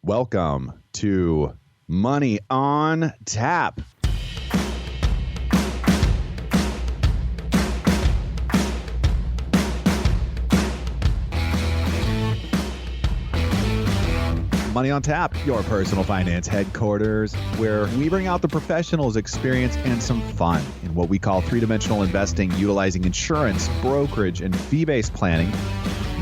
Welcome to Money on Tap. Money on Tap, your personal finance headquarters, where we bring out the professionals' experience and some fun in what we call three-dimensional investing, utilizing insurance, brokerage, and fee-based planning.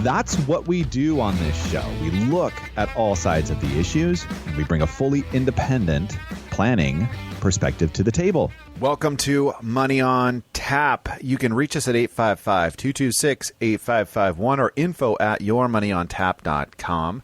That's what we do on this show. We look at all sides of the issues, and we bring a fully independent planning perspective to the table. Welcome to Money on Tap. You can reach us at 855-226-8551 or info@yourmoneyontap.com.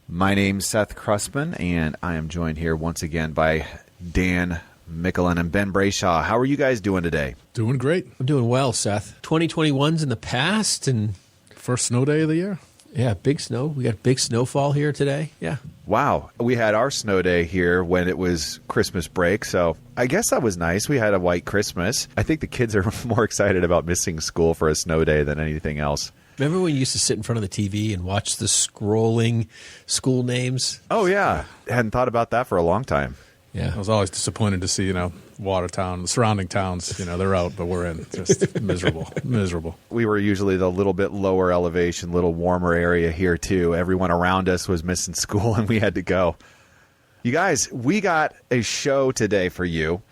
My name's Seth Crusman, and I am joined here once again by Dan Mickelin and Ben Brayshaw. How are you guys doing today? Doing great. I'm doing well, Seth. 2021's in the past, and first snow day of the year. Yeah, big snow. We got big snowfall here today. Yeah. Wow. We had our snow day here when it was Christmas break, so I guess that was nice. We had a white Christmas. I think the kids are more excited about missing school for a snow day than anything else. Remember when you used to sit in front of the TV and watch the scrolling school names? Oh, yeah. Hadn't thought about that for a long time. Yeah. I was always disappointed to see, Watertown, the surrounding towns, they're out, but we're in. Just miserable. We were usually the little bit lower elevation, little warmer area here, too. Everyone around us was missing school, and we had to go. You guys, we got a show today for you.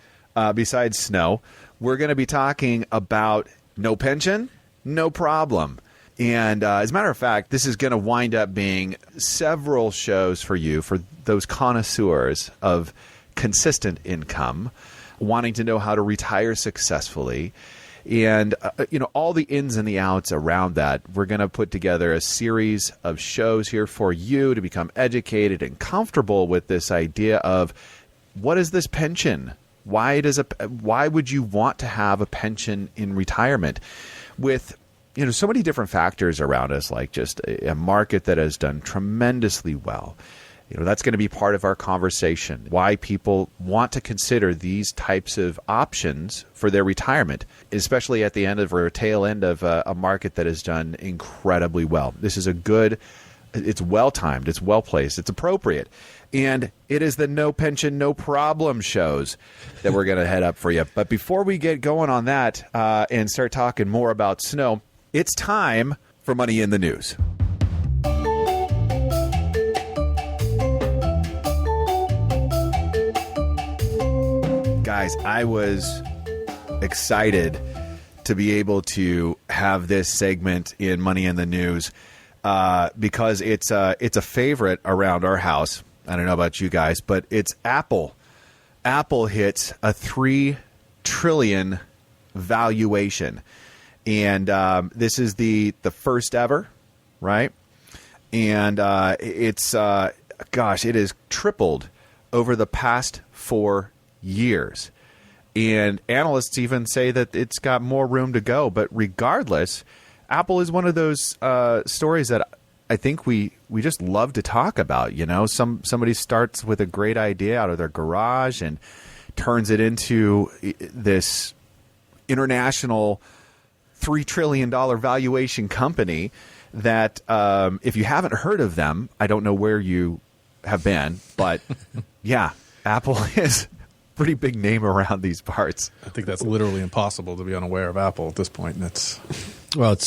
Besides snow, we're going to be talking about no pension, no problem. And as a matter of fact, this is going to wind up being several shows for you, for those connoisseurs of consistent income, wanting to know how to retire successfully, and all the ins and the outs around that. We're going to put together a series of shows here for you to become educated and comfortable with this idea of what is this pension? Why would you want to have a pension in retirement? With so many different factors around us, like just a market that has done tremendously well. That's going to be part of our conversation, why people want to consider these types of options for their retirement, especially at the end of or tail end of a market that has done incredibly well. This is it's well-timed, it's well-placed, it's appropriate. And it is the No Pension, No Problem shows that we're going to head up for you. But before we get going on that and start talking more about snow, it's time for Money in the News. Guys, I was excited to be able to have this segment in Money in the News because it's a favorite around our house. I don't know about you guys, but it's Apple. Apple hits a $3 trillion valuation. And this is the first ever, right? And it has tripled over the past 4 years. And analysts even say that it's got more room to go. But regardless, Apple is one of those stories that I think we just love to talk about. Somebody starts with a great idea out of their garage and turns it into this international $3 trillion valuation company that if you haven't heard of them, I don't know where you have been, but yeah, Apple is a pretty big name around these parts. I think that's literally impossible to be unaware of Apple at this point. It's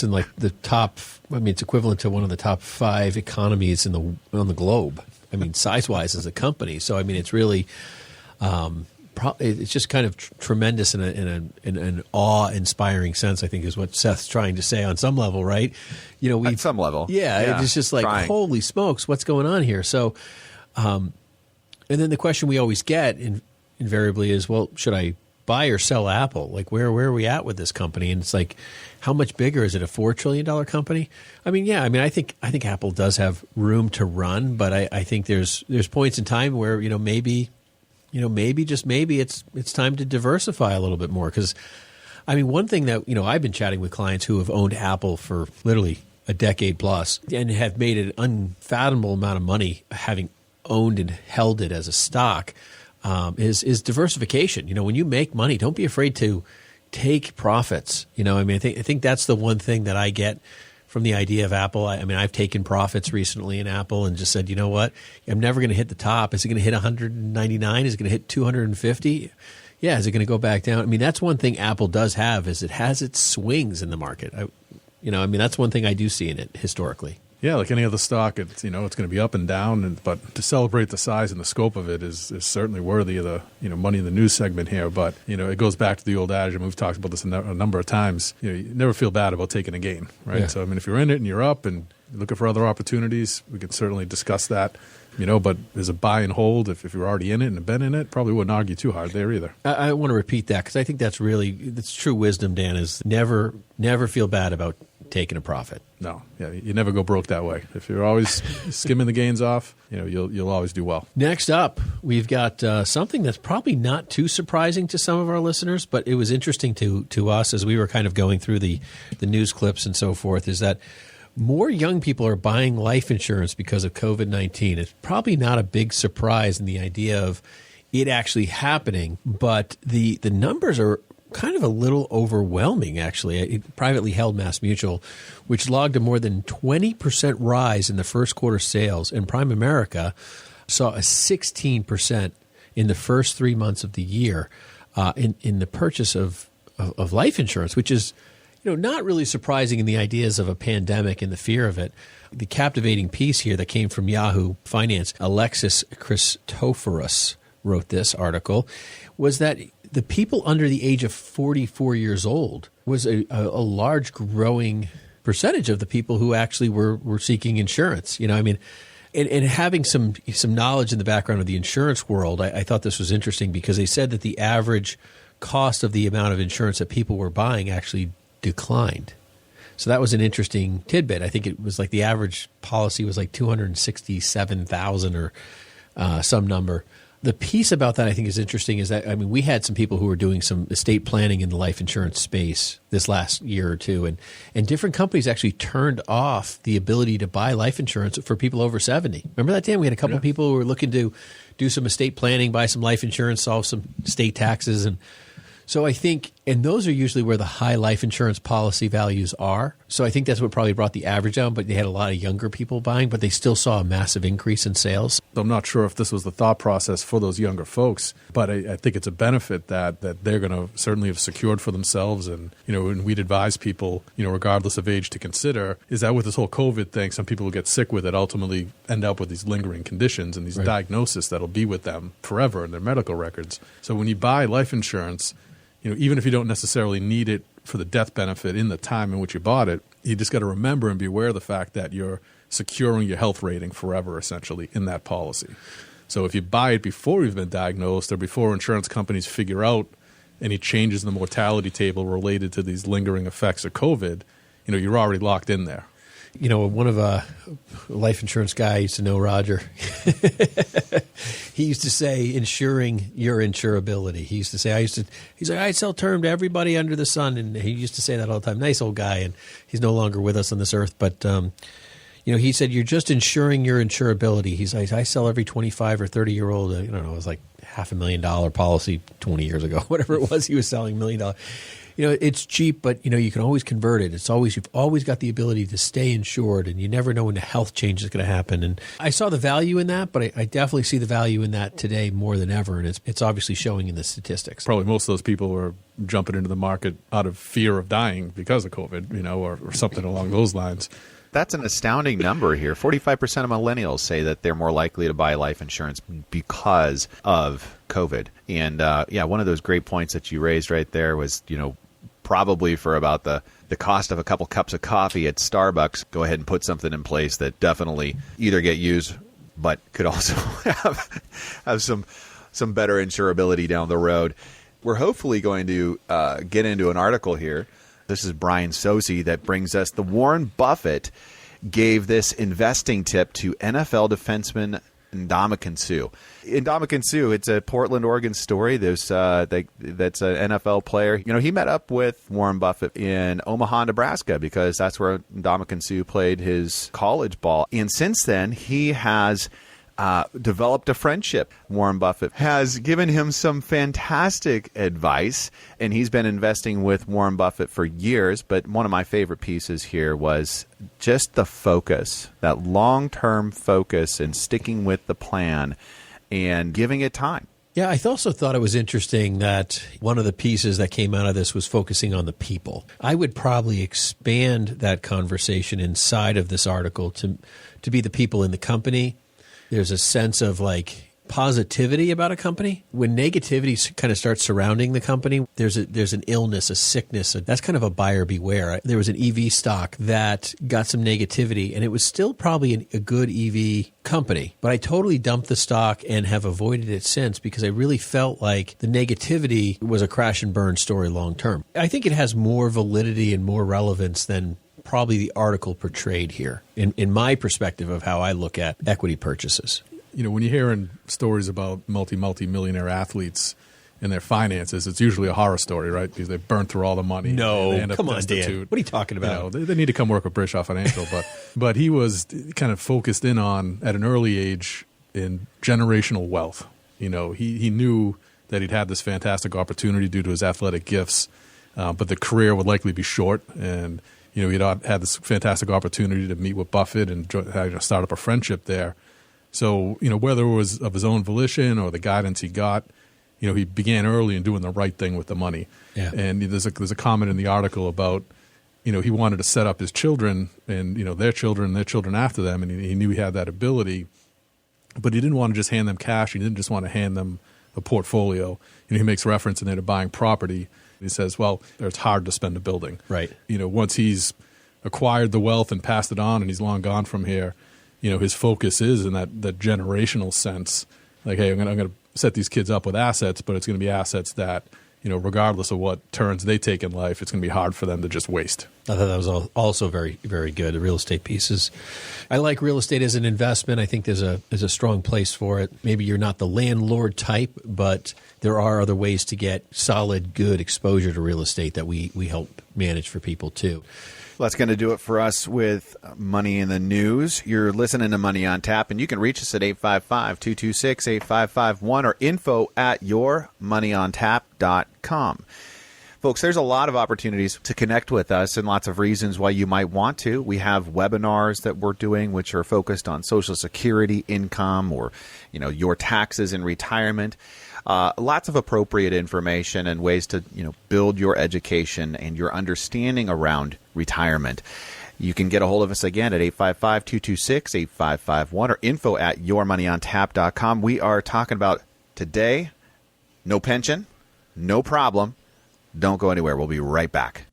in like the top, it's equivalent to one of the top 5 economies on the globe. Size-wise as a company. So, it's really it's just kind of tremendous in an awe-inspiring sense, I think, is what Seth's trying to say on some level, right? At some level. Yeah, it's just like, holy smokes, what's going on here? So, and then the question we always get invariably is, well, should I buy or sell Apple? Like, where are we at with this company? And it's like, how much bigger is it? A $4 trillion company? I think Apple does have room to run, but I think there's points in time where maybe it's time to diversify a little bit more. Because, one thing that, I've been chatting with clients who have owned Apple for literally a decade plus and have made an unfathomable amount of money having owned and held it as a stock is diversification. When you make money, don't be afraid to take profits. I think that's the one thing that I get from the idea of Apple. I mean, I've taken profits recently in Apple and just said, you know what? I'm never going to hit the top. Is it going to hit 199? Is it going to hit 250? Yeah. Is it going to go back down? I mean, that's one thing Apple does have is it has its swings in the market. That's one thing I do see in it historically. Yeah, like any other stock, it's it's going to be up and down, but to celebrate the size and the scope of it is certainly worthy of the money in the news segment here. But it goes back to the old adage, and we've talked about this a number of times. You never feel bad about taking a gain, right? Yeah. So I mean, if you're in it and you're up and you're looking for other opportunities, we can certainly discuss that. But as a buy and hold, if you're already in it and have been in it, probably wouldn't argue too hard there either. I want to repeat that because I think that's true wisdom, Dan, is never feel bad about taking a profit. No, yeah, you never go broke that way. If you're always skimming the gains off, you'll always do well. Next up, we've got something that's probably not too surprising to some of our listeners, but it was interesting to us as we were kind of going through the news clips and so forth, is that more young people are buying life insurance because of COVID-19. It's probably not a big surprise in the idea of it actually happening, but the numbers are kind of a little overwhelming, actually. Privately held MassMutual, which logged a more than 20% rise in the first quarter sales, and Prime America saw a 16% in the first 3 months of the year in the purchase of life insurance, which is not really surprising in the ideas of a pandemic and the fear of it. The captivating piece here that came from Yahoo Finance, Alexis Christoforous wrote this article, was that the people under the age of 44 years old was a large growing percentage of the people who actually were seeking insurance. And having some knowledge in the background of the insurance world, I thought this was interesting because they said that the average cost of the amount of insurance that people were buying actually declined. So that was an interesting tidbit. I think it was like the average policy was like $267,000 or some number. The piece about that I think is interesting is that, we had some people who were doing some estate planning in the life insurance space this last year or two, and different companies actually turned off the ability to buy life insurance for people over 70. Remember that, Dan? We had a couple of people who were looking to do some estate planning, buy some life insurance, solve some state taxes, and so I think, and those are usually where the high life insurance policy values are. So I think that's what probably brought the average down, but they had a lot of younger people buying, but they still saw a massive increase in sales. I'm not sure if this was the thought process for those younger folks, but I think it's a benefit that they're going to certainly have secured for themselves. And, and we'd advise people, regardless of age, to consider is that with this whole COVID thing, some people will get sick with it, ultimately end up with these lingering conditions and these diagnoses that'll be with them forever in their medical records. So when you buy life insurance, even if you don't necessarily need it for the death benefit in the time in which you bought it, you just got to remember and be aware of the fact that you're securing your health rating forever, essentially, in that policy. So if you buy it before you've been diagnosed or before insurance companies figure out any changes in the mortality table related to these lingering effects of COVID, you're already locked in there. One of a life insurance guy I used to know, Roger. He used to say, ensuring your insurability. He used to say, he's like, I sell term to everybody under the sun. And he used to say that all the time. Nice old guy. And he's no longer with us on this earth. But, he said, you're just ensuring your insurability. He's like, I sell every 25 or 30-year-old, it was like $500,000 policy 20 years ago, whatever it was he was selling, $1 million. It's cheap, but you can always convert it. You've always got the ability to stay insured, and you never know when a health change is going to happen. And I saw the value in that, but I definitely see the value in that today more than ever, and it's obviously showing in the statistics. Probably most of those people were jumping into the market out of fear of dying because of COVID, or something along those lines. That's an astounding number here. 45% of millennials say that they're more likely to buy life insurance because of COVID. And one of those great points that you raised right there was, probably for about the cost of a couple cups of coffee at Starbucks, go ahead and put something in place that definitely either get used, but could also have some better insurability down the road. We're hopefully going to get into an article here. This is Brian Socey that brings us the Warren Buffett gave this investing tip to NFL defenseman Ndamukong Suh. Ndamukong Suh, it's a Portland, Oregon story. That's an NFL player. He met up with Warren Buffett in Omaha, Nebraska, because that's where Ndamukong Suh played his college ball. And since then, he has developed a friendship. Warren Buffett has given him some fantastic advice, and he's been investing with Warren Buffett for years. But one of my favorite pieces here was just the focus, that long-term focus and sticking with the plan and giving it time. Yeah, I also thought it was interesting that one of the pieces that came out of this was focusing on the people. I would probably expand that conversation inside of this article to be the people in the company. There's a sense of like positivity about a company. When negativity kind of starts surrounding the company, there's an illness, a sickness. That's kind of a buyer beware. There was an EV stock that got some negativity, and it was still probably a good EV company. But I totally dumped the stock and have avoided it since because I really felt like the negativity was a crash and burn story long term. I think it has more validity and more relevance than probably the article portrayed here in my perspective of how I look at equity purchases. You know, when you're hearing stories about multi-millionaire athletes and their finances, it's usually a horror story, right? Because they've burned through all the money. No, and come on, Dan. What are you talking about? You know, they need to come work with Brishaw Financial. but he was kind of focused in on, at an early age, in generational wealth. You know, he knew that he'd had this fantastic opportunity due to his athletic gifts, but the career would likely be short. And, you know, he'd had this fantastic opportunity to meet with Buffett and start up a friendship there. So, you know, whether it was of his own volition or the guidance he got, you know, he began early in doing the right thing with the money. Yeah. And there's a comment in the article about, you know, he wanted to set up his children and, you know, their children after them. And he knew he had that ability, but he didn't want to just hand them cash. He didn't just want to hand them a portfolio. You know, he makes reference in there to buying property. He says, well, it's hard to spend a building. Right. You know, once he's acquired the wealth and passed it on and he's long gone from here, you know, his focus is in that generational sense. Like, hey, I'm going to set these kids up with assets, but it's going to be assets that, you know, regardless of what turns they take in life, it's going to be hard for them to just waste. I thought that was also very, very good. The real estate pieces. I like real estate as an investment. I think there's a strong place for it. Maybe you're not the landlord type, but there are other ways to get solid, good exposure to real estate that we help manage for people too. Well, that's going to do it for us with Money in the News. You're listening to Money on Tap, and you can reach us at 855-226-8551 or info@yourmoneyontap.com. Folks, there's a lot of opportunities to connect with us and lots of reasons why you might want to. We have webinars that we're doing which are focused on Social Security, income, or, you know, your taxes in retirement. Lots of appropriate information and ways to, you know, build your education and your understanding around retirement. You can get a hold of us again at 855-226-8551 or info@yourmoneyontap.com. We are talking about today, no pension, no problem. Don't go anywhere. We'll be right back.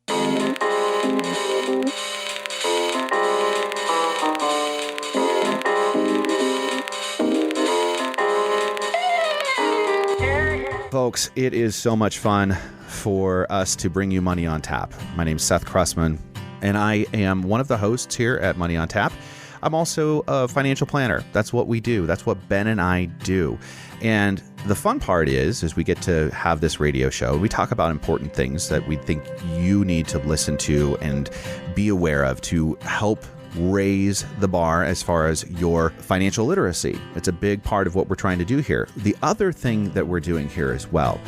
Folks, it is so much fun for us to bring you Money on Tap. My name is Seth Krusman, and I am one of the hosts here at Money on Tap. I'm also a financial planner. That's what we do. That's what Ben and I do. And the fun part is we get to have this radio show. We talk about important things that we think you need to listen to and be aware of to help raise the bar as far as your financial literacy. It's a big part of what we're trying to do here. The other thing that we're doing here as well,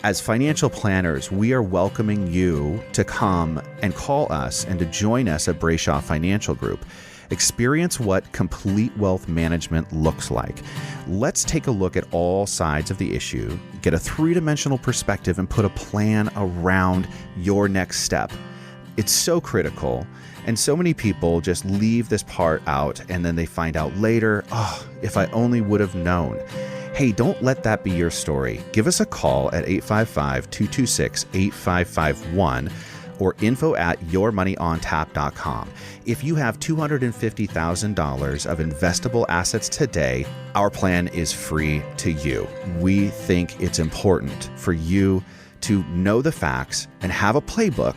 as financial planners, we are welcoming you to come and call us and to join us at Brishaw Financial Group. Experience what complete wealth management looks like. Let's take a look at all sides of the issue, get a three-dimensional perspective, and put a plan around your next step. It's so critical. And so many people just leave this part out and then they find out later, oh, if I only would have known. Hey, don't let that be your story. Give us a call at 855-226-8551 or info@yourmoneyontap.com. If you have $250,000 of investable assets today, our plan is free to you. We think it's important for you to know the facts and have a playbook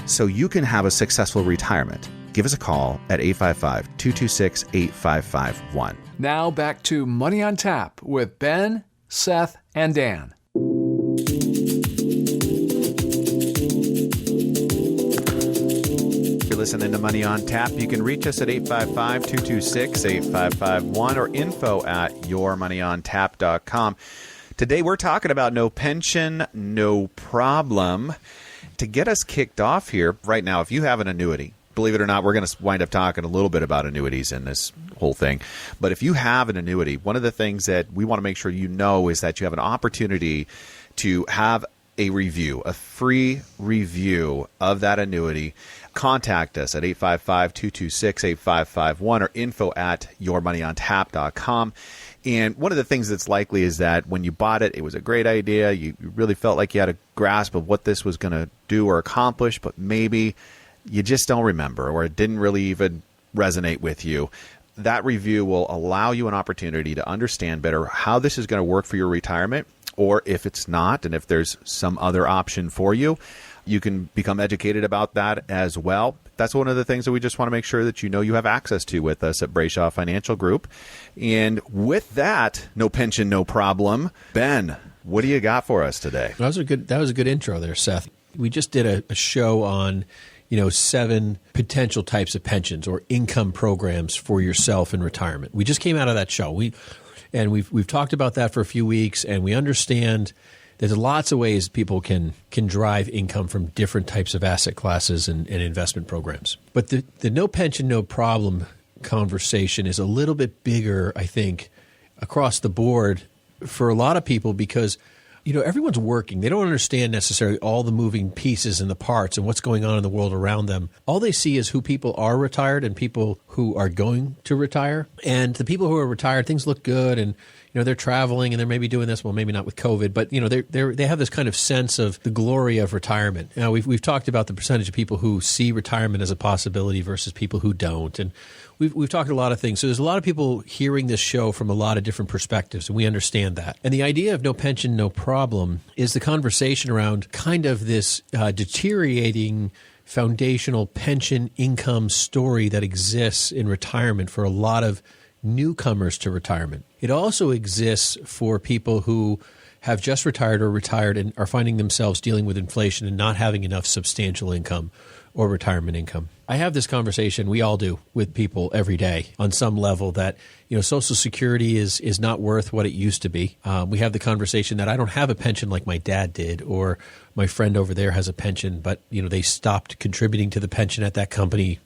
so you can have a successful retirement. Give us a call at 855-226-8551. Now back to Money on Tap with Ben, Seth, and Dan. You're listening to Money on Tap. You can reach us at 855-226-8551 or info@yourmoneyontap.com. Today we're talking about no pension, no problem. To get us kicked off here right now, if you have an annuity, believe it or not, we're going to wind up talking a little bit about annuities in this whole thing. But if you have an annuity, one of the things that we want to make sure you know is that you have an opportunity to have a review, a free review of that annuity. Contact us at 855-226-8551 or info@yourmoneyontap.com. And one of the things that's likely is that when you bought it, it was a great idea. You really felt like you had a grasp of what this was going to do or accomplish, but maybe you just don't remember, or it didn't really even resonate with you. That review will allow you an opportunity to understand better how this is going to work for your retirement, or if it's not, and if there's some other option for you, you can become educated about that as well. That's one of the things that we just want to make sure that you know you have access to with us at Brayshaw Financial Group. And with that, no pension, no problem. Ben, what do you got for us today? That was a good intro there, Seth. We just did a show on 7 potential types of pensions or income programs for yourself in retirement. We just came out of that show. We've talked about that for a few weeks, and we understand there's lots of ways people can drive income from different types of asset classes and investment programs. But the no pension, no problem conversation is a little bit bigger, I think, across the board for a lot of people because everyone's working. They don't understand necessarily all the moving pieces and the parts and what's going on in the world around them. All they see is who people are retired and people who are going to retire. And the people who are retired, things look good and they're traveling and they're maybe doing this, well, maybe not with COVID, but they have this kind of sense of the glory of retirement. Now, we've talked about the percentage of people who see retirement as a possibility versus people who don't, and we've talked a lot of things. So there's a lot of people hearing this show from a lot of different perspectives, and we understand that. And the idea of no pension, no problem is the conversation around kind of this deteriorating foundational pension income story that exists in retirement for a lot of newcomers to retirement. It also exists for people who have just retired or retired and are finding themselves dealing with inflation and not having enough substantial income or retirement income. I have this conversation, we all do, with people every day on some level that, Social Security is not worth what it used to be. We have the conversation that I don't have a pension like my dad did, or my friend over there has a pension, but, they stopped contributing to the pension at that company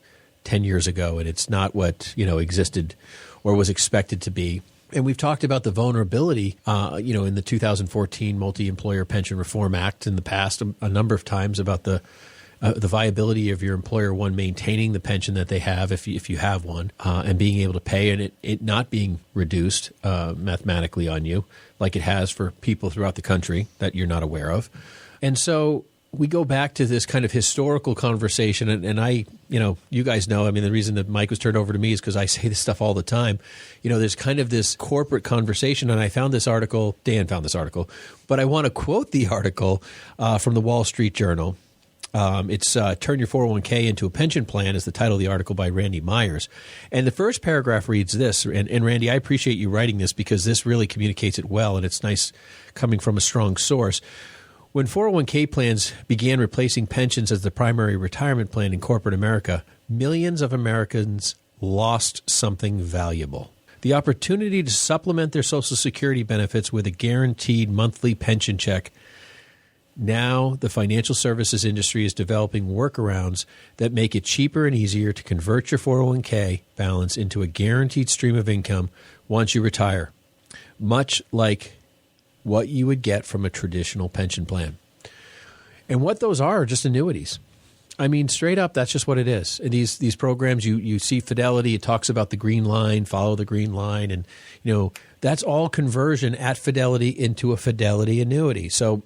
10 years ago, and it's not what, existed or was expected to be. And we've talked about the vulnerability, in the 2014 Multi-Employer Pension Reform Act in the past a number of times about the viability of your employer, one, maintaining the pension that they have if you have one, and being able to pay, and it not being reduced mathematically on you like it has for people throughout the country that you're not aware of. And so we go back to this kind of historical conversation, and I, you guys know, the reason that Mike was turned over to me is because I say this stuff all the time. There's kind of this corporate conversation, and I found this article, Dan found this article, but I want to quote the article from the Wall Street Journal. It's Turn Your 401k into a Pension Plan is the title of the article by Randy Myers. And the first paragraph reads this, and Randy, I appreciate you writing this because this really communicates it well, and it's nice coming from a strong source. When 401k plans began replacing pensions as the primary retirement plan in corporate America, millions of Americans lost something valuable. The opportunity to supplement their Social Security benefits with a guaranteed monthly pension check. Now, the financial services industry is developing workarounds that make it cheaper and easier to convert your 401k balance into a guaranteed stream of income once you retire, much like what you would get from a traditional pension plan. And what those are just annuities. Straight up, that's just what it is. And these programs, you see Fidelity, it talks about the green line, follow the green line, and that's all conversion at Fidelity into a Fidelity annuity. So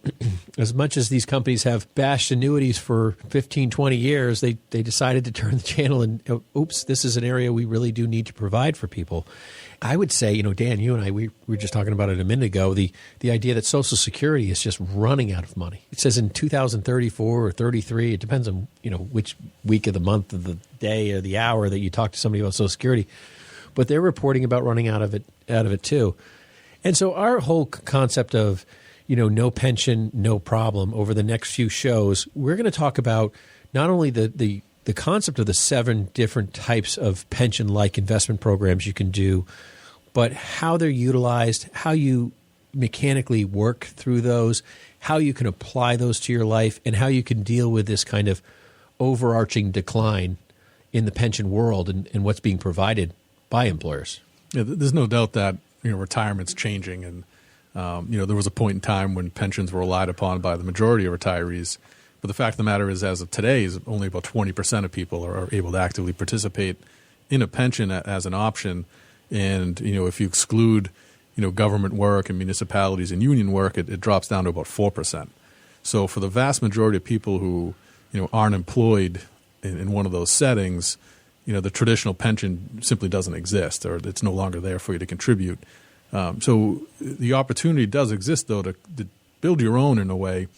as much as these companies have bashed annuities for 15, 20 years, they decided to turn the channel and, oops, this is an area we really do need to provide for people. I would say, Dan, you and I, we were just talking about it a minute ago, the idea that Social Security is just running out of money. It says in 2034 or 33, it depends on, which week of the month of the day or the hour that you talk to somebody about Social Security. But they're reporting about running out of it too. And so our whole concept of, no pension, no problem over the next few shows, we're going to talk about not only the the concept of the 7 different types of pension-like investment programs you can do, but how they're utilized, how you mechanically work through those, how you can apply those to your life, and how you can deal with this kind of overarching decline in the pension world and what's being provided by employers. Yeah, there's no doubt that retirement's changing, and there was a point in time when pensions were relied upon by the majority of retirees. But the fact of the matter is, as of today, is only about 20% of people are able to actively participate in a pension as an option. And if you exclude government work and municipalities and union work, it drops down to about 4%. So for the vast majority of people who aren't employed in one of those settings, the traditional pension simply doesn't exist, or it's no longer there for you to contribute. So the opportunity does exist, though, to build your own in a way.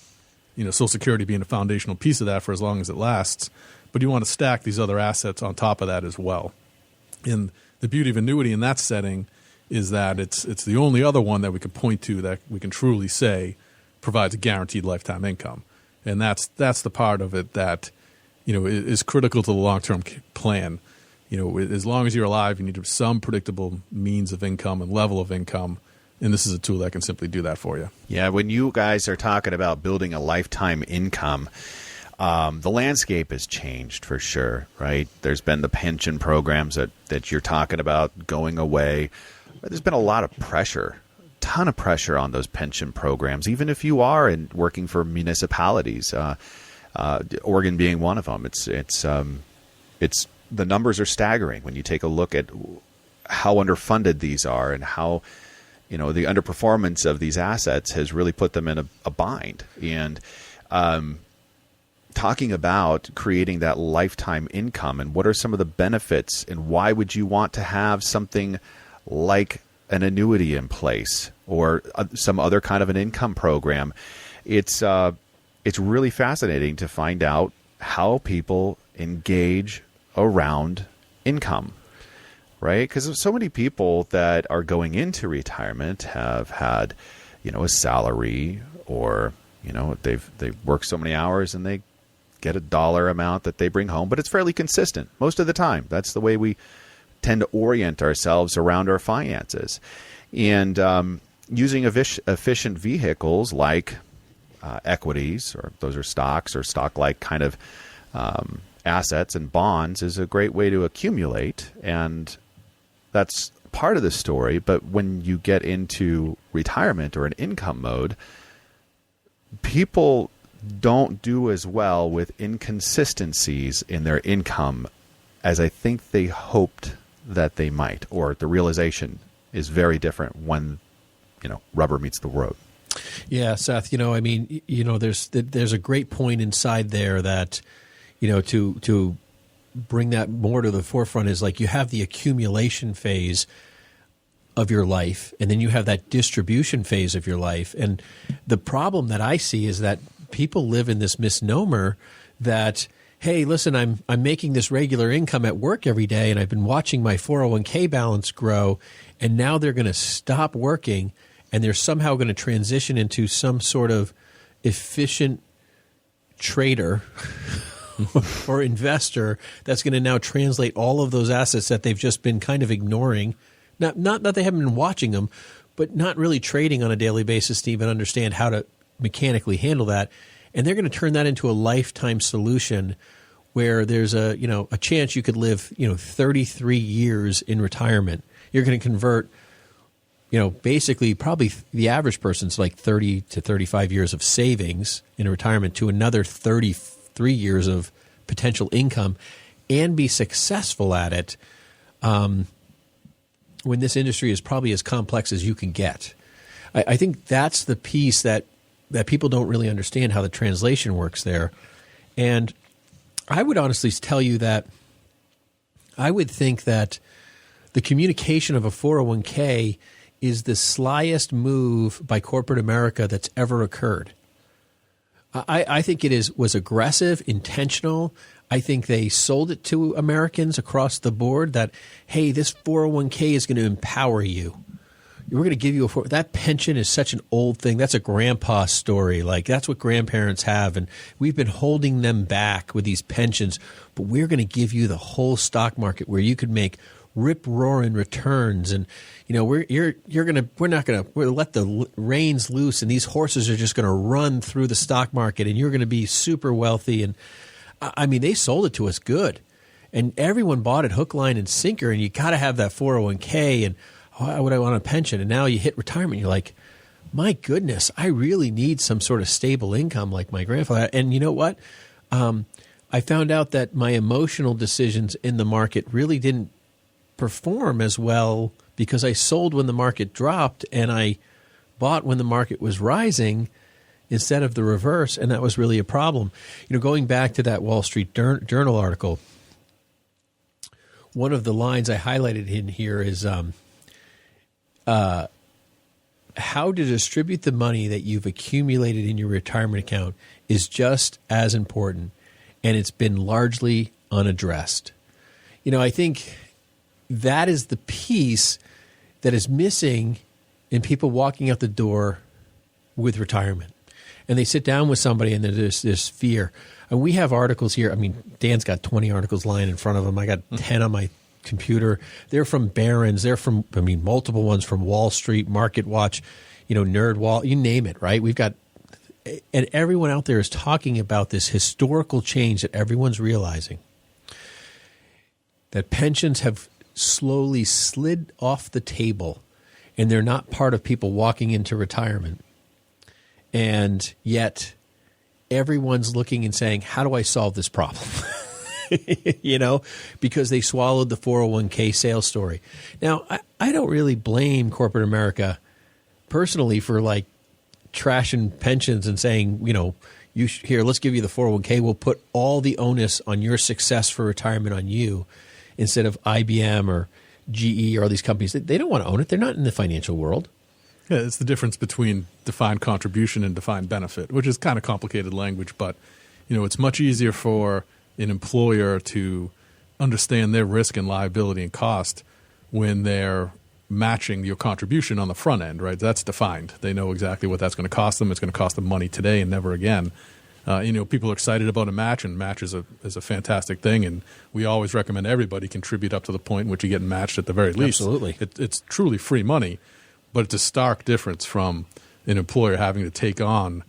Social Security being a foundational piece of that for as long as it lasts. But you want to stack these other assets on top of that as well. And the beauty of annuity in that setting is that it's the only other one that we can point to that we can truly say provides a guaranteed lifetime income. And that's the part of it that is critical to the long-term plan. As long as you're alive, you need some predictable means of income and level of income. And this is a tool that can simply do that for you. Yeah, when you guys are talking about building a lifetime income, the landscape has changed for sure, right? There's been the pension programs that you're talking about going away. There's been a lot of pressure, ton of pressure on those pension programs, even if you are working for municipalities, Oregon being one of them. It's the numbers are staggering when you take a look at how underfunded these are and how the underperformance of these assets has really put them in a bind. And talking about creating that lifetime income and what are some of the benefits and why would you want to have something like an annuity in place or some other kind of an income program, it's really fascinating to find out how people engage around income. Right? Because so many people that are going into retirement have had, a salary or, they've worked so many hours and they get a dollar amount that they bring home, but it's fairly consistent most of the time. That's the way we tend to orient ourselves around our finances. And using efficient vehicles like equities, or those are stocks or stock-like kind of assets and bonds, is a great way to accumulate. And that's part of the story, but when you get into retirement or an income mode, people don't do as well with inconsistencies in their income as I think they hoped that they might, or the realization is very different when, rubber meets the road. Yeah, Seth, there's a great point inside there that, to bring that more to the forefront is like you have the accumulation phase of your life, and then you have that distribution phase of your life. And the problem that I see is that people live in this misnomer that, hey, listen, I'm making this regular income at work every day, and I've been watching my 401k balance grow, and now they're going to stop working, and they're somehow going to transition into some sort of efficient trader or investor that's going to now translate all of those assets that they've just been kind of ignoring. Not that they haven't been watching them, but not really trading on a daily basis to even understand how to mechanically handle that. And they're going to turn that into a lifetime solution where there's a chance you could live, 33 years in retirement. You're going to convert, basically probably the average person's like 30 to 35 years of savings in retirement to another 33 years of potential income and be successful at it when this industry is probably as complex as you can get. I think that's the piece that people don't really understand how the translation works there. And I would honestly tell you that I would think that the communication of a 401k is the slyest move by corporate America that's ever occurred. I think it was aggressive, intentional. I think they sold it to Americans across the board that, hey, this 401k is going to empower you. we're going to give you that pension is such an old thing. That's a grandpa story. Like that's what grandparents have. And we've been holding them back with these pensions, but we're going to give you the whole stock market where you could make rip-roaring returns. And, we're not going to let the reins loose and these horses are just going to run through the stock market and you're going to be super wealthy. And I mean, they sold it to us good and everyone bought it hook, line and sinker. And you got to have that 401k and why would I want a pension? And now you hit retirement. You're like, my goodness, I really need some sort of stable income like my grandfather. And you know what? I found out that my emotional decisions in the market really didn't perform as well because I sold when the market dropped and I bought when the market was rising instead of the reverse. And that was really a problem. Going back to that Wall Street Journal article, one of the lines I highlighted in here is how to distribute the money that you've accumulated in your retirement account is just as important, and it's been largely unaddressed. I think that is the piece that is missing in people walking out the door with retirement. And they sit down with somebody and there's this fear. And we have articles here. I mean, Dan's got 20 articles lying in front of him. I got 10 on my computer. They're from Barron's. They're from, multiple ones from Wall Street, Market Watch, NerdWall, you name it, right? We've got, and everyone out there is talking about this historical change that everyone's realizing. That pensions have slowly slid off the table and they're not part of people walking into retirement. And yet everyone's looking and saying, how do I solve this problem? Because they swallowed the 401k sales story. Now, I don't really blame corporate America personally for like trashing pensions and saying, here, let's give you the 401k. We'll put all the onus on your success for retirement on you instead of IBM or GE or all these companies. They don't want to own it. They're not in the financial world. Yeah, it's the difference between defined contribution and defined benefit, which is kind of complicated language, but it's much easier for an employer to understand their risk and liability and cost when they're matching your contribution on the front end, right? That's defined. They know exactly what that's going to cost them. It's going to cost them money today and never again. People are excited about a match, and match is a fantastic thing, and we always recommend everybody contribute up to the point in which you get matched at the very least. Absolutely. It's truly free money, but it's a stark difference from an employer having to take on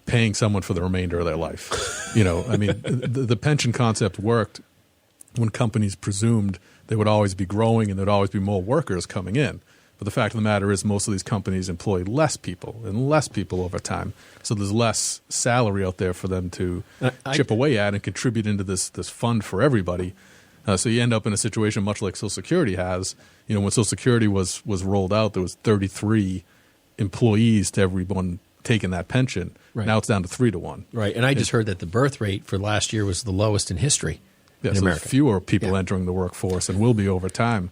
paying someone for the remainder of their life. The pension concept worked when companies presumed they would always be growing and there'd always be more workers coming in. But the fact of the matter is most of these companies employ less people over time. So there's less salary out there for them to chip away at and contribute into this fund for everybody. So you end up in a situation much like Social Security has. When Social Security was rolled out, there was 33 employees to everyone taking that pension. Right. Now it's down to 3 to 1. Right. And I just heard that the birth rate for last year was the lowest in history in so America. There's fewer people entering the workforce and will be over time.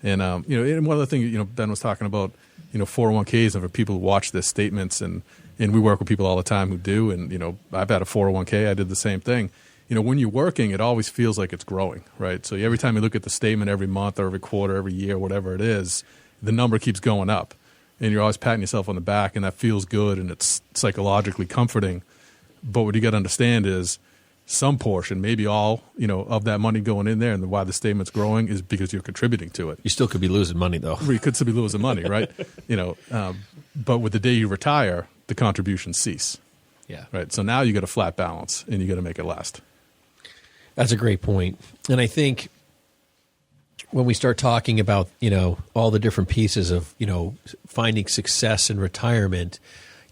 And and one of the things Ben was talking about, 401ks, and for people who watch their statements, and we work with people all the time who do, and I've had a 401k, I did the same thing. When you're working, it always feels like it's growing, right? So every time you look at the statement every month or every quarter, every year, whatever it is, the number keeps going up, and you're always patting yourself on the back, and that feels good, and it's psychologically comforting. But what you got to understand is, some portion, maybe all, of that money going in there, and why the statement's growing is because you're contributing to it. You still could be losing money, though. You could still be losing money, right? But with the day you retire, the contributions cease. Yeah. Right. So now you got a flat balance, and you got to make it last. That's a great point. And I think when we start talking about, all the different pieces of, finding success in retirement,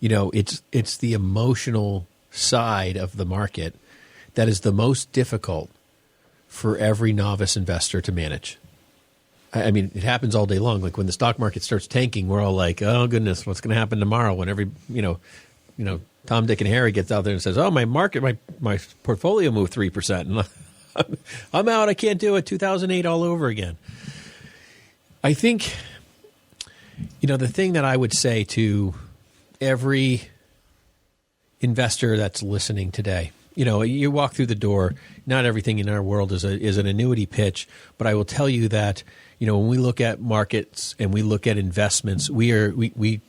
it's the emotional side of the market that is the most difficult for every novice investor to manage. I mean, it happens all day long. Like when the stock market starts tanking, we're all like, oh goodness, what's going to happen tomorrow? When every, Tom, Dick, and Harry gets out there and says, oh, my portfolio moved 3%. And I'm out. I can't do it. 2008 all over again. I think, the thing that I would say to every investor that's listening today You walk through the door. Not everything in our world is an annuity pitch, but I will tell you that when we look at markets and we look at investments, we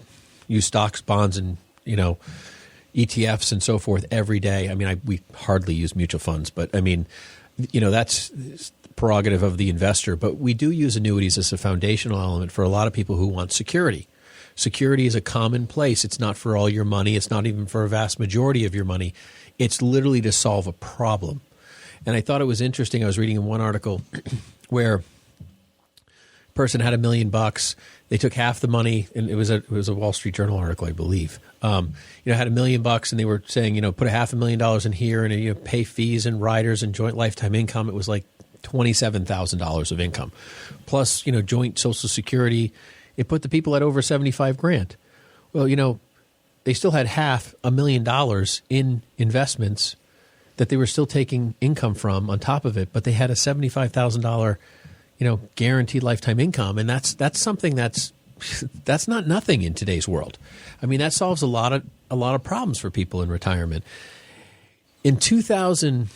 use stocks, bonds, and ETFs and so forth every day. I mean, we hardly use mutual funds, but I mean, that's prerogative of the investor. But we do use annuities as a foundational element for a lot of people who want security. Security is a commonplace. It's not for all your money. It's not even for a vast majority of your money. It's literally to solve a problem. And I thought it was interesting. I was reading in one article where a person had $1 million. They took half the money, and it was a Wall Street Journal article, I believe. Had $1 million, and they were saying, put $500,000 in here, and pay fees and riders and joint lifetime income. It was like $27,000 of income, plus joint Social Security. It put the people at over $75,000. Well, they still had $500,000 in investments that they were still taking income from on top of it, but they had a $75,000 guaranteed lifetime income, and that's something that's not nothing in today's world. I mean, that solves a lot of problems for people in retirement. In the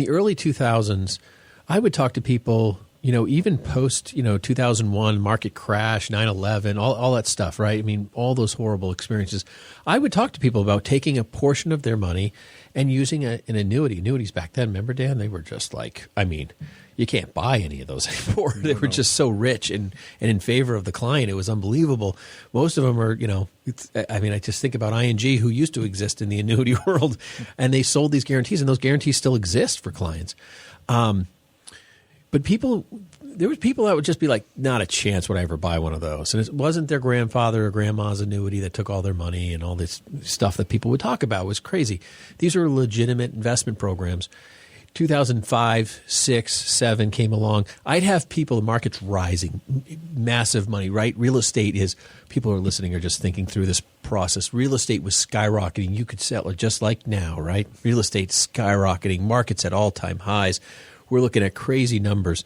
early 2000s, I would talk to people, even post 2001 market crash, 9/11, all that stuff, right? I mean, all those horrible experiences. I would talk to people about taking a portion of their money and using an annuity. Annuities back then, remember, Dan? They were just like, I mean, you can't buy any of those anymore. They were just so rich and in favor of the client. It was unbelievable. Most of them are, I just think about ING, who used to exist in the annuity world, and they sold these guarantees, and those guarantees still exist for clients. But there was people that would just be like, not a chance would I ever buy one of those. And it wasn't their grandfather or grandma's annuity that took all their money, and all this stuff that people would talk about. It was crazy. These are legitimate investment programs. 2005, 6, 7 came along. I'd have people, the market's rising, massive money, right? Real estate is, people who are listening are just thinking through this process. Real estate was skyrocketing. You could sell it just like now, right? Real estate skyrocketing, markets at all-time highs. We're looking at crazy numbers.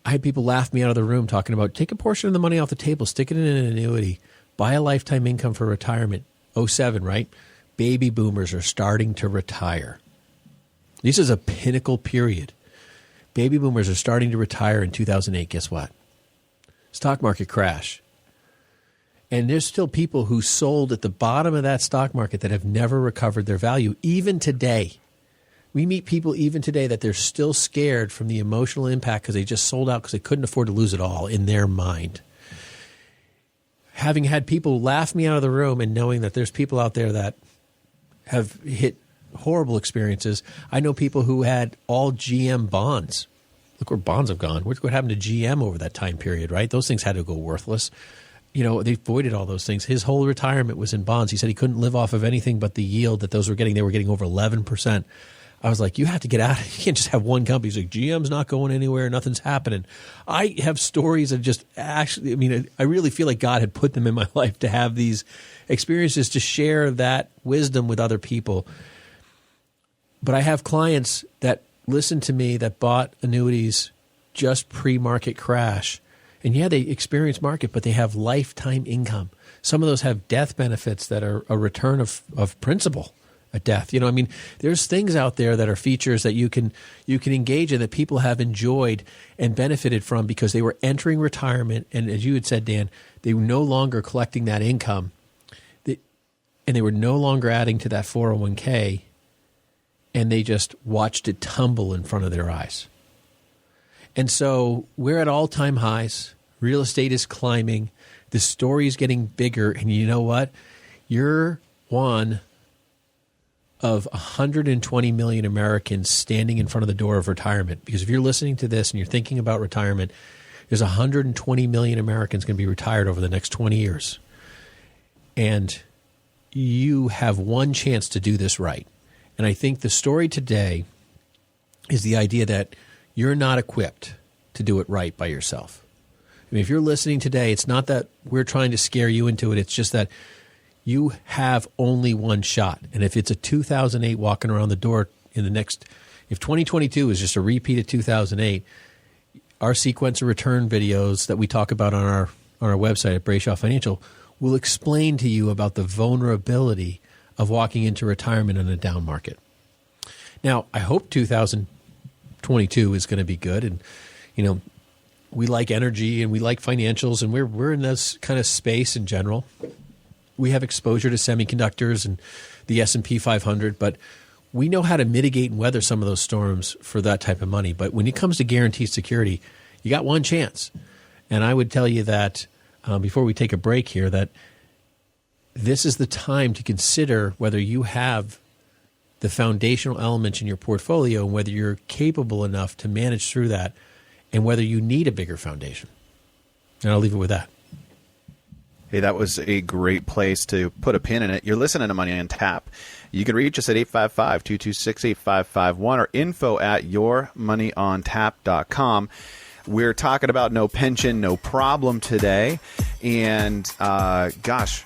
I had people laugh me out of the room talking about, take a portion of the money off the table, stick it in an annuity, buy a lifetime income for retirement. 07, right? Baby boomers are starting to retire. This is a pinnacle period. Baby boomers are starting to retire in 2008. Guess what? Stock market crash. And there's still people who sold at the bottom of that stock market that have never recovered their value, even today. We meet people even today that they're still scared from the emotional impact because they just sold out because they couldn't afford to lose it all in their mind. Having had people laugh me out of the room and knowing that there's people out there that have hit horrible experiences. I know people who had all GM bonds. Look where bonds have gone. Look what happened to GM over that time period, right? Those things had to go worthless. They voided all those things. His whole retirement was in bonds. He said he couldn't live off of anything but the yield that those were getting. They were getting over 11%. I was like, you have to get out. You can't just have one company. He's like, GM's not going anywhere. Nothing's happening. I have stories of just actually, I really feel like God had put them in my life to have these experiences, to share that wisdom with other people. But I have clients that listen to me that bought annuities just pre-market crash. And yeah, they experience market, but they have lifetime income. Some of those have death benefits that are a return of principal at death. There's things out there that are features that you can engage in that people have enjoyed and benefited from because they were entering retirement. And as you had said, Dan, they were no longer collecting that income. And they were no longer adding to that 401k. And they just watched it tumble in front of their eyes. And so we're at all-time highs. Real estate is climbing. The story is getting bigger. And you know what? You're one of 120 million Americans standing in front of the door of retirement. Because if you're listening to this and you're thinking about retirement, there's 120 million Americans going to be retired over the next 20 years. And you have one chance to do this right. And I think the story today is the idea that you're not equipped to do it right by yourself. If you're listening today, it's not that we're trying to scare you into it. It's just that you have only one shot. And if it's a 2008 walking around the door in the next, if 2022 is just a repeat of 2008, our sequence of return videos that we talk about on our website at Brayshaw Financial will explain to you about the vulnerability of walking into retirement in a down market. Now, I hope 2022 is going to be good. And, we like energy and we like financials, and we're in this kind of space in general. We have exposure to semiconductors and the S&P 500, but we know how to mitigate and weather some of those storms for that type of money. But when it comes to guaranteed security, you got one chance. And I would tell you that before we take a break here, that this is the time to consider whether you have the foundational elements in your portfolio and whether you're capable enough to manage through that and whether you need a bigger foundation. And I'll leave it with that. Hey, that was a great place to put a pin in it. You're listening to Money on Tap. You can reach us at 855-226-8551 or info@yourmoneyontap.com. We're talking about no pension, no problem today. And gosh,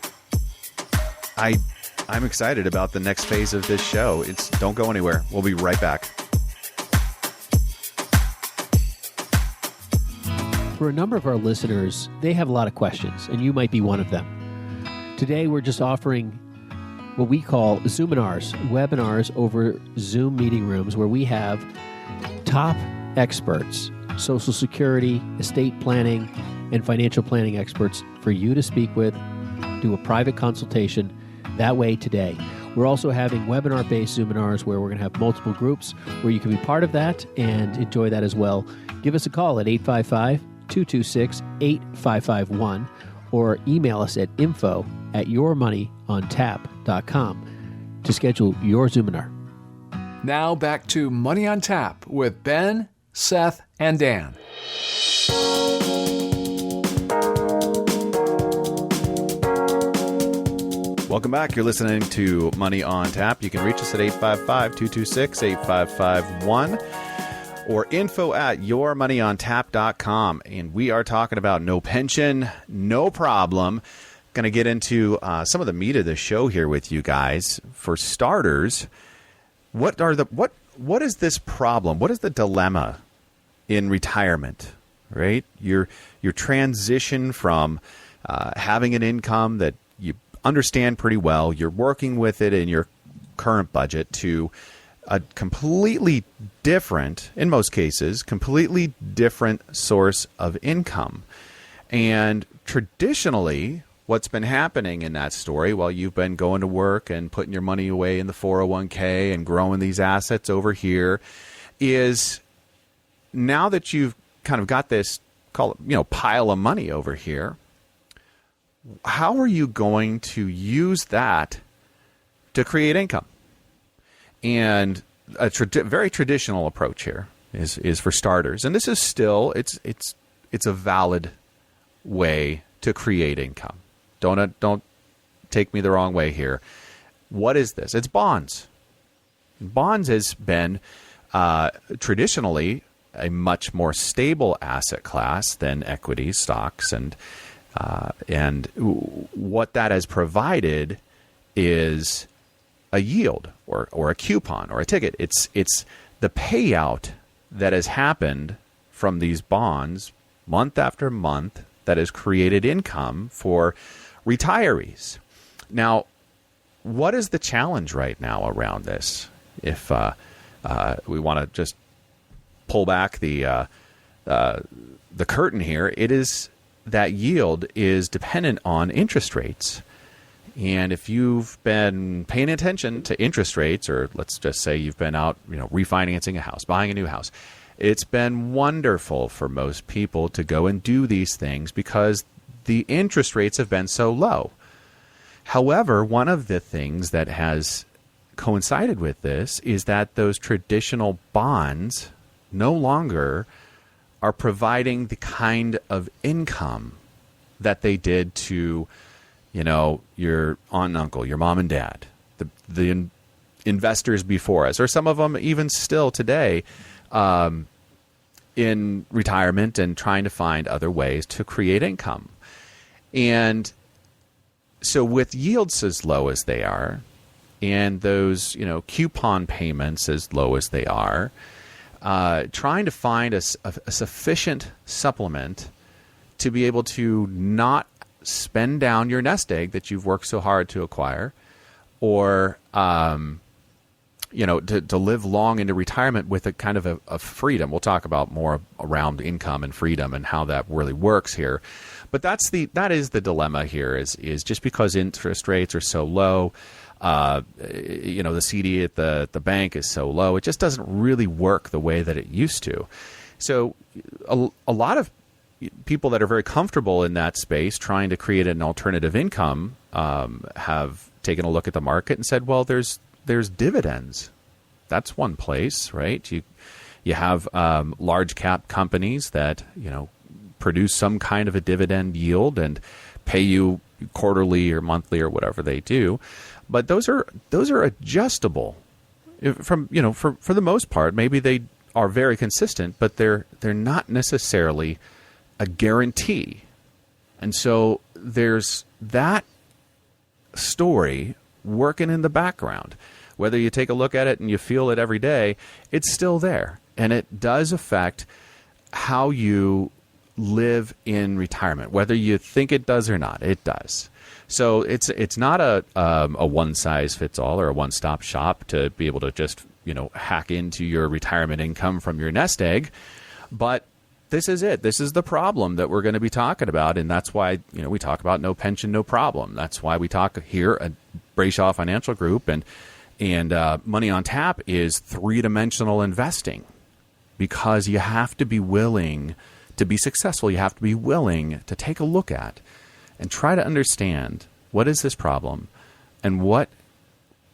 I'm excited about the next phase of this show. Don't go anywhere. We'll be right back. For a number of our listeners, they have a lot of questions, and you might be one of them. Today, we're just offering what we call Zoominars, webinars over Zoom meeting rooms, where we have top experts, Social Security, estate planning, and financial planning experts for you to speak with, do a private consultation that way today. We're also having webinar-based Zoominars where we're going to have multiple groups where you can be part of that and enjoy that as well. Give us a call at 855-226-8551 or email us at info@yourmoneyontap.com to schedule your Zoominar. Now back to Money on Tap with Ben, Seth, and Dan. Welcome back. You're listening to Money on Tap. You can reach us at 855-226-8551 or info@yourmoneyontap.com. And we are talking about no pension, no problem. Going to get into some of the meat of the show here with you guys. For starters, what is this problem? What is the dilemma in retirement? Right? Your transition from having an income that you understand pretty well, you're working with it in your current budget, to a completely different, in most cases, completely different source of income. And traditionally, what's been happening in that story, while you've been going to work and putting your money away in the 401k and growing these assets over here, is now that you've kind of got this, call it, pile of money over here, how are you going to use that to create income? And a very traditional approach here is for starters, and this is still it's a valid way to create income. Don't take me the wrong way here. What is this? It's bonds. Bonds has been traditionally a much more stable asset class than equities, stocks, and what that has provided is a yield or a coupon or a ticket. It's the payout that has happened from these bonds month after month that has created income for retirees. Now, what is the challenge right now around this? If we want to just pull back the curtain here, it is that yield is dependent on interest rates. And if you've been paying attention to interest rates, or let's just say you've been out, refinancing a house, buying a new house, it's been wonderful for most people to go and do these things because the interest rates have been so low. However, one of the things that has coincided with this is that those traditional bonds no longer are providing the kind of income that they did to, your aunt and uncle, your mom and dad, the investors before us, or some of them even still today in retirement and trying to find other ways to create income. And so with yields as low as they are, and those, coupon payments as low as they are, trying to find a sufficient supplement to be able to not spend down your nest egg that you've worked so hard to acquire, or to live long into retirement with a kind of a freedom. We'll talk about more around income and freedom and how that really works here. But that is the dilemma here is just because interest rates are so low, the CD at the bank is so low, it just doesn't really work the way that it used to. So a lot of people that are very comfortable in that space trying to create an alternative income have taken a look at the market and said, well, there's dividends. That's one place, right? You have large cap companies that produce some kind of a dividend yield and pay you quarterly or monthly or whatever they do. But those are adjustable. For the most part, maybe they are very consistent, but they're not necessarily a guarantee. And so there's that story working in the background. Whether you take a look at it and you feel it every day, it's still there. And it does affect how you live in retirement. Whether you think it does or not, it does. So it's not a one-size-fits-all or a one-stop shop to be able to just hack into your retirement income from your nest egg. But this is it. This is the problem that we're going to be talking about, and that's why we talk about no pension, no problem. That's why we talk here at Brayshaw Financial Group and Money on Tap is three-dimensional investing, because you have to be willing to be successful. You have to be willing to take a look at and try to understand what is this problem and what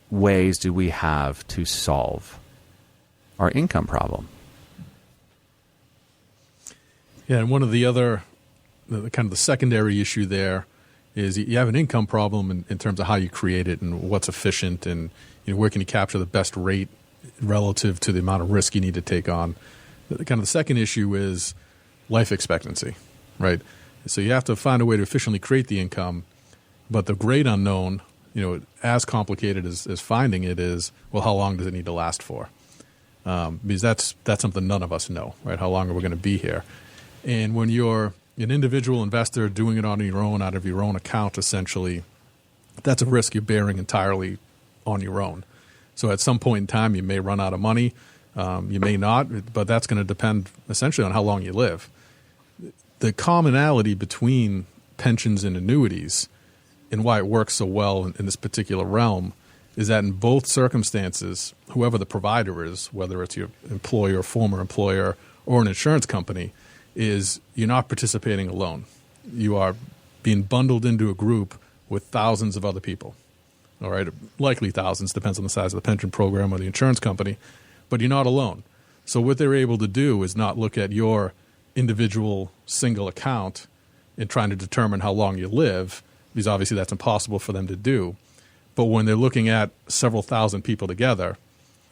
ways do we have to solve our income problem. Yeah, and one of the other, kind of the secondary issue there is you have an income problem in terms of how you create it and what's efficient and where can you capture the best rate relative to the amount of risk you need to take on. Kind of the second issue is life expectancy, right? So you have to find a way to efficiently create the income, but the great unknown, as complicated as finding it is, well, how long does it need to last for? Because that's something none of us know, right? How long are we going to be here? And when you're an individual investor doing it on your own, out of your own account, essentially, that's a risk you're bearing entirely on your own. So at some point in time, you may run out of money. You may not, but that's going to depend essentially on how long you live. The commonality between pensions and annuities and why it works so well in this particular realm is that in both circumstances, whoever the provider is, whether it's your employer, former employer, or an insurance company, is you're not participating alone. You are being bundled into a group with thousands of other people. All right, likely thousands, depends on the size of the pension program or the insurance company, but you're not alone. So what they're able to do is not look at your individual single account and trying to determine how long you live, because obviously that's impossible for them to do. But when they're looking at several thousand people together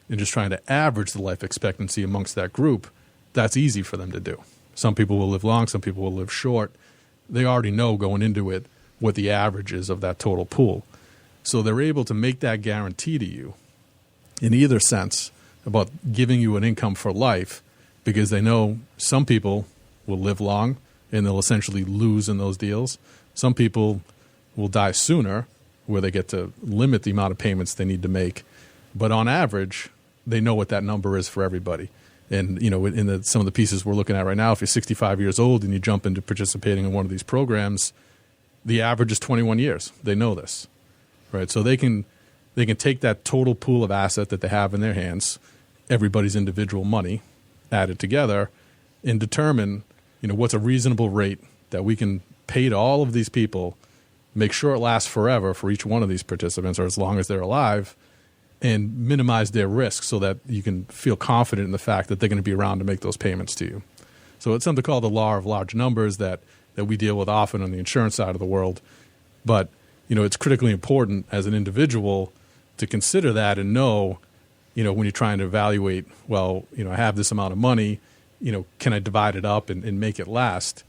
and just trying to average the life expectancy amongst that group, that's easy for them to do. Some people will live long, some people will live short. They already know going into it what the average is of that total pool. So they're able to make that guarantee to you in either sense about giving you an income for life, because they know some people will live long and they'll essentially lose in those deals. Some people will die sooner, where they get to limit the amount of payments they need to make. But on average, they know what that number is for everybody. And, in some of the pieces we're looking at right now, if you're 65 years old and you jump into participating in one of these programs, the average is 21 years. They know this, right? So they can take that total pool of asset that they have in their hands, everybody's individual money, add it together, and determine, what's a reasonable rate that we can pay to all of these people, make sure it lasts forever for each one of these participants, or as long as they're alive, and minimize their risk so that you can feel confident in the fact that they're going to be around to make those payments to you. So it's something called the law of large numbers that we deal with often on the insurance side of the world. But, it's critically important as an individual to consider that and know, when you're trying to evaluate, well, I have this amount of money, can I divide it up and make it last?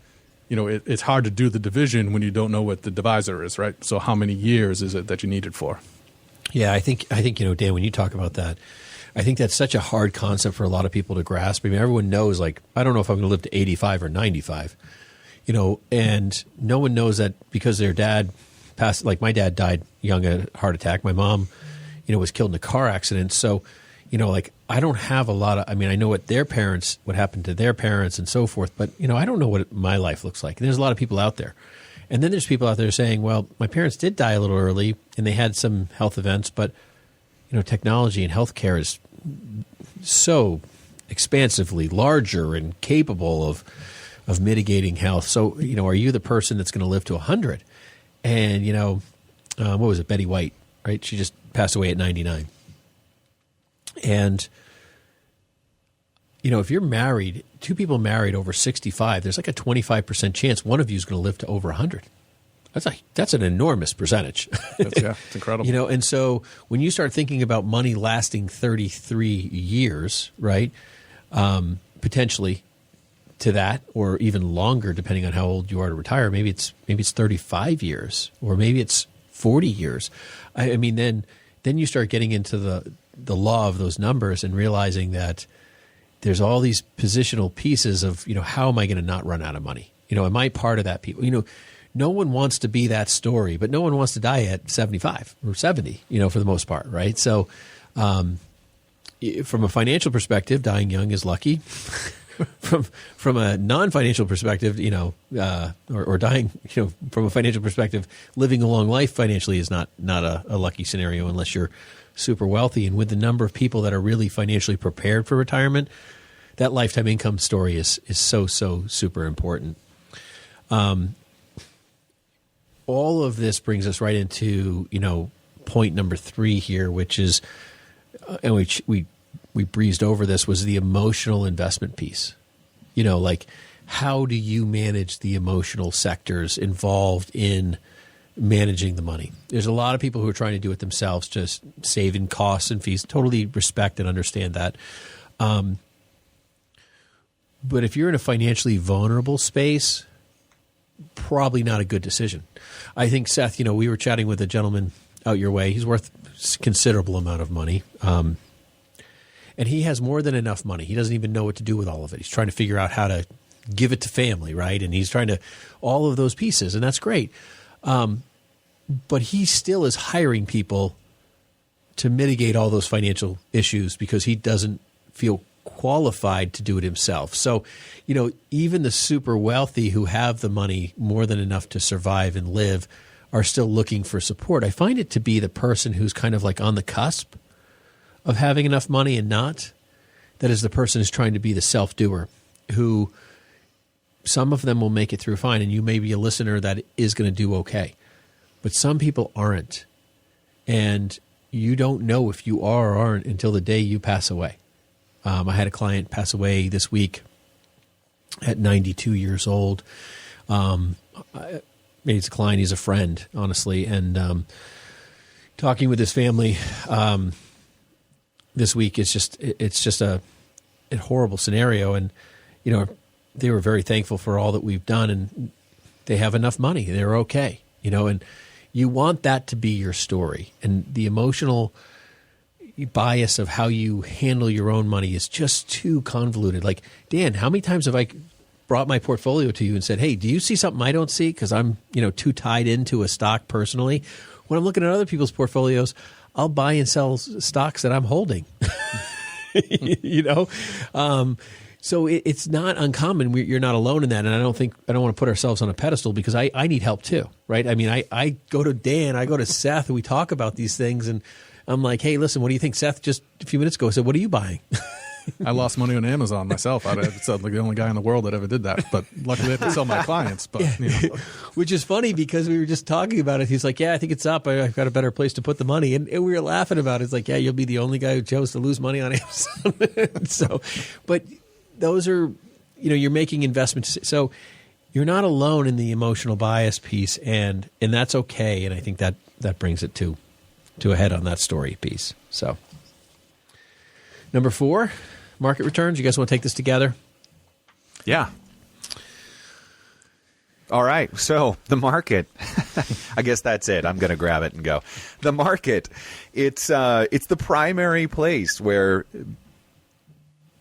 It's hard to do the division when you don't know what the divisor is, right? So how many years is it that you need it for? Yeah, I think Dan, when you talk about that, I think that's such a hard concept for a lot of people to grasp. I mean, everyone knows, I don't know if I'm going to live to 85 or 95, and no one knows that because their dad passed. Like my dad died young of a heart attack. My mom, was killed in a car accident. So, like I don't have a lot of. I mean, I know what happened to their parents, and so forth. But I don't know what my life looks like. And there's a lot of people out there, and then there's people out there saying, "Well, my parents did die a little early, and they had some health events, but technology and healthcare is so expansively larger and capable of mitigating health. So, are you the person that's going to live to 100? And, what was it? Betty White, right? She just passed away at 99. And, if you're married, two people married over 65, there's like a 25% chance one of you is going to live to over 100. That's an enormous percentage. It's incredible. And so when you start thinking about money lasting 33 years, right, potentially to that, or even longer, depending on how old you are to retire, maybe it's 35 years, or maybe it's 40 years. I mean, then you start getting into the law of those numbers and realizing that there's all these positional pieces of, how am I going to not run out of money? Am I part of that people? No one wants to be that story, but no one wants to die at 75 or 70, for the most part, right? So from a financial perspective, dying young is lucky. from a non-financial perspective, or dying, from a financial perspective, living a long life financially is not a lucky scenario unless you're super wealthy. And with the number of people that are really financially prepared for retirement, that lifetime income story is so super important. All of this brings us right into, point number 3 here, which is, and we breezed over this, was the emotional investment piece. Like how do you manage the emotional sectors involved in managing the money? There's a lot of people who are trying to do it themselves, just saving costs and fees. Totally respect and understand that. But if you're in a financially vulnerable space, probably not a good decision. I think, Seth, we were chatting with a gentleman out your way. He's worth a considerable amount of money. And he has more than enough money. He doesn't even know what to do with all of it. He's trying to figure out how to give it to family, right? And he's trying to, all of those pieces, and that's great. But he still is hiring people to mitigate all those financial issues because he doesn't feel qualified to do it himself. So, even the super wealthy who have the money more than enough to survive and live are still looking for support. I find it to be the person who's kind of like on the cusp of having enough money and not, that is the person who's trying to be the self-doer, who some of them will make it through fine, and you may be a listener that is going to do okay. But some people aren't. And you don't know if you are or aren't until the day you pass away. I had a client pass away this week at 92 years old. Maybe it's a client, he's a friend, honestly. And talking with his family this week, it's just a horrible scenario. And, they were very thankful for all that we've done, and they have enough money. They're okay, and you want that to be your story. And the emotional bias of how you handle your own money is just too convoluted. Like, Dan, how many times have I brought my portfolio to you and said, hey, do you see something I don't see? Because I'm, too tied into a stock personally. When I'm looking at other people's portfolios, I'll buy and sell stocks that I'm holding, So it's not uncommon. You're not alone in that. And I don't want to put ourselves on a pedestal, because I need help too, right? I mean, I go to Dan, I go to Seth, and we talk about these things, and I'm like, hey, listen, what do you think? Seth just a few minutes ago said, what are you buying? I lost money on Amazon myself. It's like the only guy in the world that ever did that. But luckily I could sell my clients. But Which is funny, because we were just talking about it. He's like, yeah, I think it's up. I've got a better place to put the money. And we were laughing about it. It's like, yeah, you'll be the only guy who chose to lose money on Amazon. But those are, you're making investments. So you're not alone in the emotional bias piece, and that's okay. And I think that brings it to a head on that story piece. So number 4, market returns. You guys want to take this together? Yeah. All right. So the market, I guess that's it. I'm going to grab it and go. The market, it's the primary place where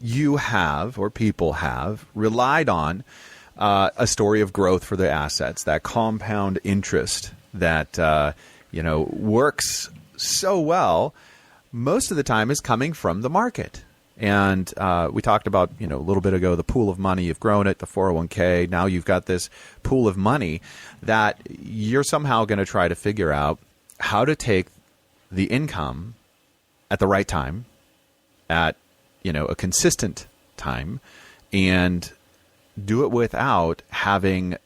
you have, or people have, relied on a story of growth for their assets, that compound interest that works so well most of the time is coming from the market. And we talked about, a little bit ago, the pool of money. You've grown it, the 401k. Now you've got this pool of money that you're somehow going to try to figure out how to take the income at the right time, at, a consistent time, and do it without having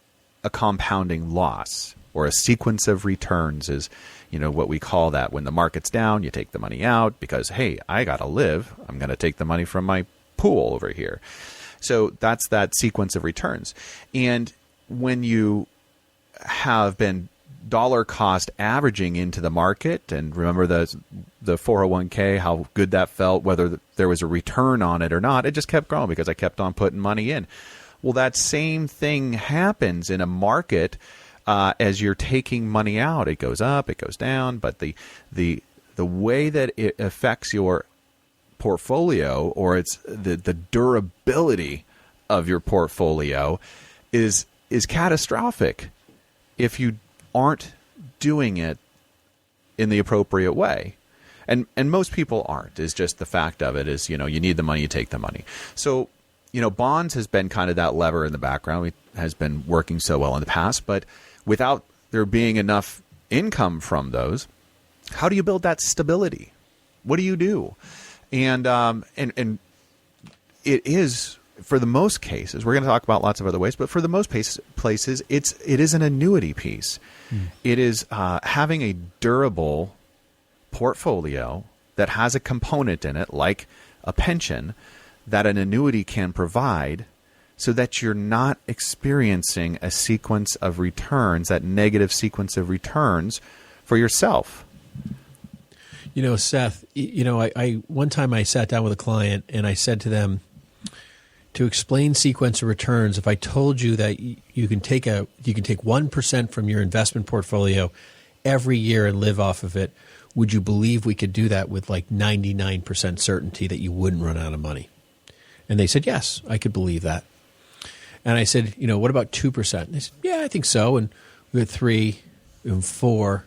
a compounding loss, or a sequence of returns is, what we call that. When the market's down, you take the money out because, hey, I got to live. I'm going to take the money from my pool over here. So that's that sequence of returns. And when you have been dollar cost averaging into the market, and remember the 401k, how good that felt, whether there was a return on it or not, it just kept growing because I kept on putting money in. Well, that same thing happens in a market. As you're taking money out, it goes up, it goes down, but the way that it affects your portfolio, or it's the durability of your portfolio, is catastrophic if you aren't doing it in the appropriate way. And most people aren't. Is just the fact of it is, you need the money, you take the money. So, bonds has been kind of that lever in the background. It has been working so well in the past, but without there being enough income from those, how do you build that stability? What do you do? And it is, for the most cases, we're going to talk about lots of other ways, but for the most places, it is an annuity piece. It is having a durable portfolio that has a component in it, like a pension, that an annuity can provide, so that you're not experiencing a sequence of returns, that negative sequence of returns for yourself. Seth, I one time I sat down with a client and I said to them, to explain sequence of returns, if I told you that you can take 1% from your investment portfolio every year and live off of it, would you believe we could do that with like 99% certainty that you wouldn't run out of money? And they said, yes, I could believe that. And I said, what about 2%? And they said, yeah, I think so. And we had 3 and 4,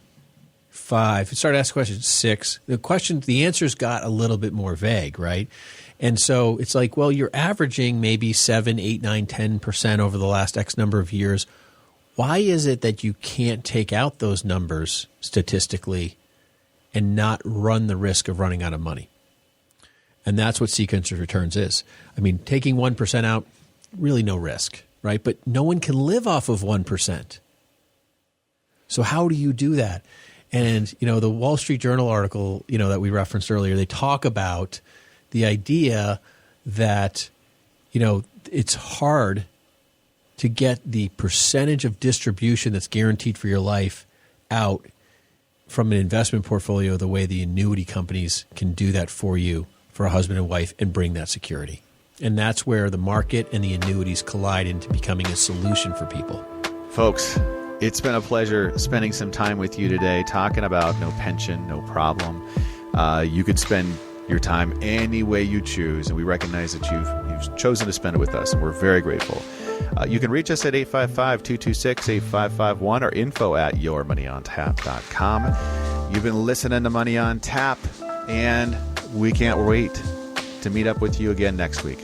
5. We started asking questions, 6. The answers got a little bit more vague, right? And so it's like, well, you're averaging maybe 7, 8, 9, 10% over the last X number of years. Why is it that you can't take out those numbers statistically and not run the risk of running out of money? And that's what sequence of returns is. I mean, taking 1% out, really no risk, right? But no one can live off of 1%. So how do you do that? And, the Wall Street Journal article, that we referenced earlier, they talk about the idea that, it's hard to get the percentage of distribution that's guaranteed for your life out from an investment portfolio the way the annuity companies can do that for you, for a husband and wife, and bring that security. And that's where the market and the annuities collide into becoming a solution for people. Folks, it's been a pleasure spending some time with you today talking about no pension, no problem. You could spend your time any way you choose, and we recognize that you've chosen to spend it with us, and we're very grateful. You can reach us at 855-226-8551 or info@yourmoneyontap.com. You've been listening to Money on Tap, and we can't wait to meet up with you again next week.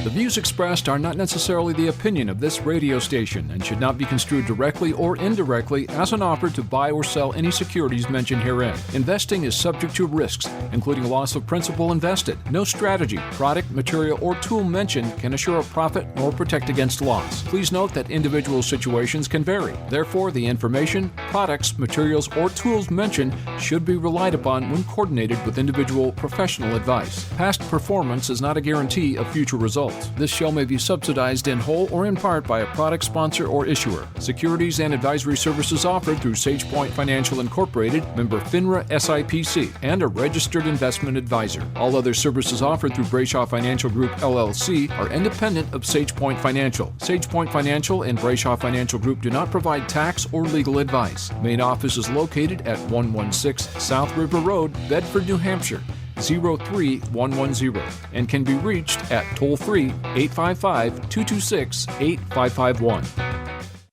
The views expressed are not necessarily the opinion of this radio station and should not be construed directly or indirectly as an offer to buy or sell any securities mentioned herein. Investing is subject to risks, including loss of principal invested. No strategy, product, material, or tool mentioned can assure a profit nor protect against loss. Please note that individual situations can vary. Therefore, the information, products, materials, or tools mentioned should be relied upon when coordinated with individual professional advice. Past performance is not a guarantee of future results. This show may be subsidized in whole or in part by a product sponsor or issuer. Securities and advisory services offered through SagePoint Financial Incorporated, member FINRA SIPC, and a registered investment advisor. All other services offered through Brayshaw Financial Group LLC are independent of SagePoint Financial. SagePoint Financial and Brayshaw Financial Group do not provide tax or legal advice. Main office is located at 116 South River Road, Bedford, New Hampshire, 03110, and can be reached at toll-free 855-226-8551.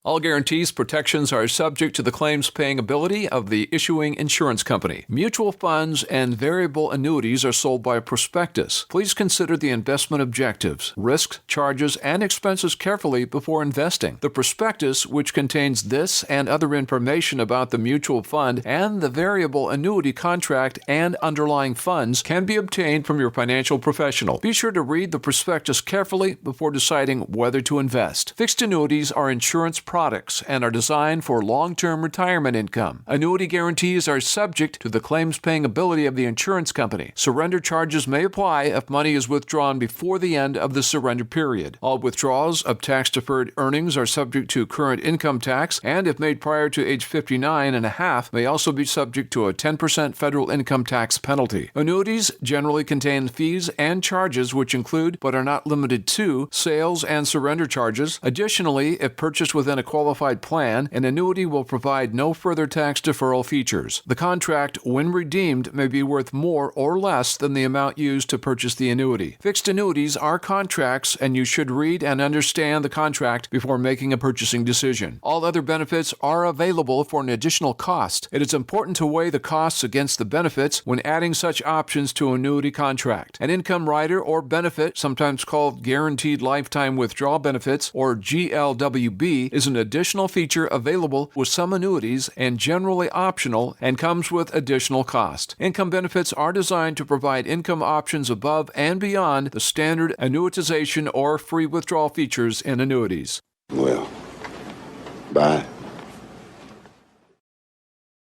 All guarantees protections are subject to the claims paying ability of the issuing insurance company. Mutual funds and variable annuities are sold by prospectus. Please consider the investment objectives, risks, charges, and expenses carefully before investing. The prospectus, which contains this and other information about the mutual fund and the variable annuity contract and underlying funds, can be obtained from your financial professional. Be sure to read the prospectus carefully before deciding whether to invest. Fixed annuities are insurance products and are designed for long-term retirement income. Annuity guarantees are subject to the claims-paying ability of the insurance company. Surrender charges may apply if money is withdrawn before the end of the surrender period. All withdrawals of tax-deferred earnings are subject to current income tax, and if made prior to age 59 and a half, may also be subject to a 10% federal income tax penalty. Annuities generally contain fees and charges which include, but are not limited to, sales and surrender charges. Additionally, if purchased within a qualified plan, an annuity will provide no further tax deferral features. The contract, when redeemed, may be worth more or less than the amount used to purchase the annuity. Fixed annuities are contracts, and you should read and understand the contract before making a purchasing decision. All other benefits are available for an additional cost. It is important to weigh the costs against the benefits when adding such options to an annuity contract. An income rider or benefit, sometimes called Guaranteed Lifetime Withdrawal Benefits, or GLWB, is an additional feature available with some annuities and generally optional and comes with additional cost. Income benefits are designed to provide income options above and beyond the standard annuitization or free withdrawal features in annuities. Well, bye.